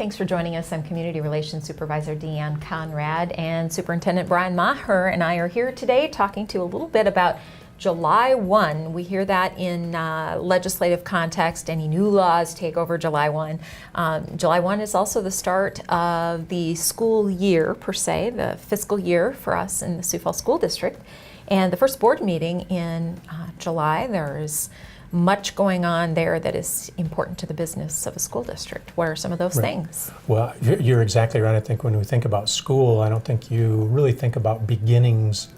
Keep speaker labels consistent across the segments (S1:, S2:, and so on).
S1: Thanks for joining us. I'm Community Relations Supervisor Deanne Conrad, and Superintendent Brian Maher and I are here today talking to you a little bit about July 1. We hear that in legislative context. Any new laws take over July 1. July 1 is also the start of the school year, per se, the fiscal year for us in the Sioux Falls School District. And the first board meeting in July, there is much going on there that is important to the business of a school district. What are some of those things?
S2: Well, you're exactly right. I think when we think about school, I don't think you really think about beginnings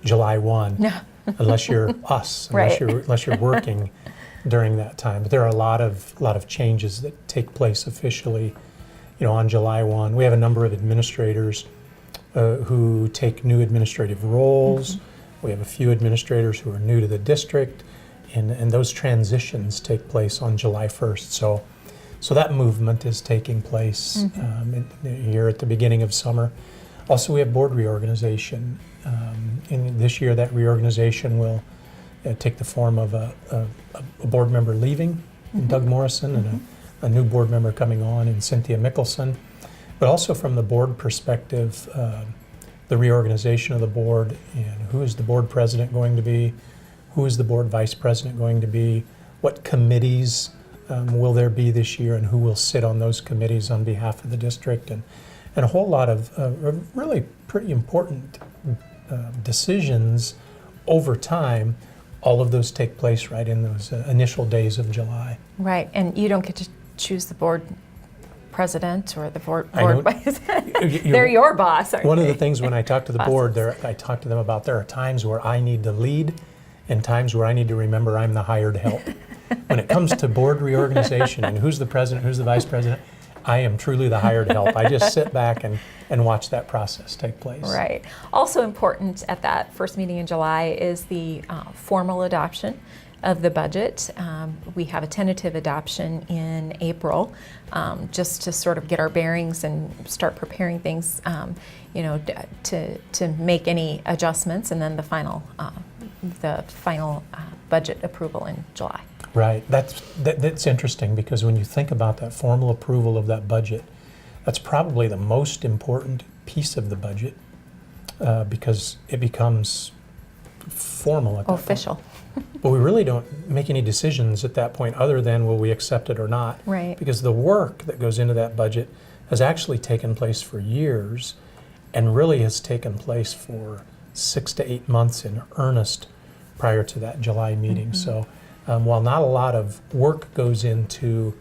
S2: July 1. No. Unless you're us, unless you're working during that time. But there are a lot of changes that take place officially, on July 1. We have a number of administrators who take new administrative roles. We have a few administrators who are new to the district, and those transitions take place on July 1st. So that movement is taking place here at the beginning of summer. Also, we have board reorganization. In this year, that reorganization will take the form of a board member leaving, Doug Morrison, and a new board member coming on in Cynthia Mickelson. But also from the board perspective, the reorganization of the board and who is the board president going to be, who is the board vice president going to be, what committees will there be this year, and who will sit on those committees on behalf of the district, and a whole lot of really pretty important decisions over time. All of those take place right in those initial days of July. Right,
S1: and you don't get to choose the board president or the board vice. They're your boss, aren't
S2: One
S1: they?
S2: of the things when I talk to the board, I talk to them about there are times where I need to lead and times where I need to remember I'm the hired help. When it comes to board reorganization and who's the president, who's the vice president, I am truly the hired help. I just sit back and watch that process take place.
S1: Right. Also important at that first meeting in July is the formal adoption of the budget. We have a tentative adoption in April, just to sort of get our bearings and start preparing things, to make any adjustments, and then the final budget approval in July.
S2: Right. That's interesting, because when you think about that formal approval of that budget, that's probably the most important piece of the budget, because it becomes formal at that
S1: official.
S2: point. But we really don't make any decisions at that point other than will we accept it or not.
S1: Right.
S2: Because the work that goes into that budget has actually taken place for years and really has taken place for 6 to 8 months in earnest prior to that July meeting. So while not a lot of work goes into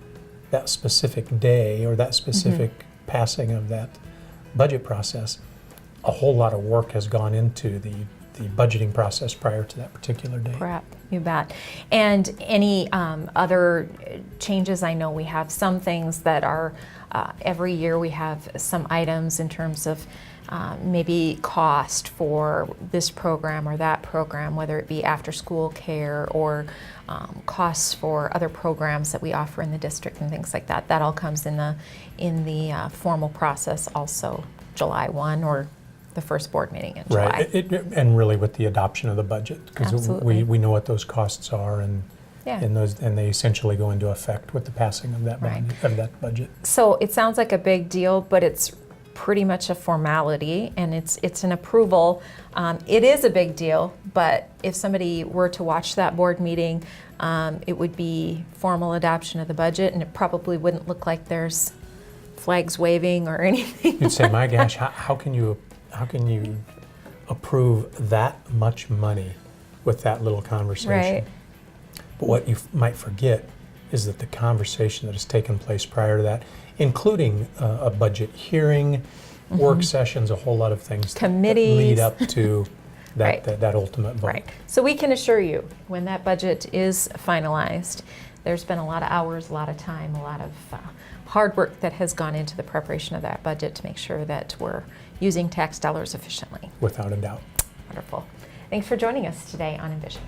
S2: that specific day or that specific passing of that budget process, a whole lot of work has gone into the budgeting process prior to that particular day.
S1: Correct, you bet. And any other changes? I know we have some things that are, every year we have some items in terms of maybe cost for this program or that program, whether it be after school care or costs for other programs that we offer in the district and things like that. That all comes in the formal process also July 1 or the first board meeting in July.
S2: Right, and really with the adoption of the budget, because we know what those costs are, and they essentially go into effect with the passing of that budget.
S1: So it sounds like a big deal, but it's pretty much a formality, and it's an approval. It is a big deal, but if somebody were to watch that board meeting, it would be formal adoption of the budget, and it probably wouldn't look like there's flags waving or anything.
S2: You'd say, my gosh, how can you approve that much money with that little conversation?
S1: Right.
S2: But what you might forget is that the conversation that has taken place prior to that, including a budget hearing, work sessions, a whole lot of things
S1: committees
S2: that lead up to that ultimate vote.
S1: Right. So we can assure you, when that budget is finalized, there's been a lot of hours, a lot of time, a lot of hard work that has gone into the preparation of that budget to make sure that we're using tax dollars efficiently.
S2: Without a doubt.
S1: Wonderful. Thanks for joining us today on Envision.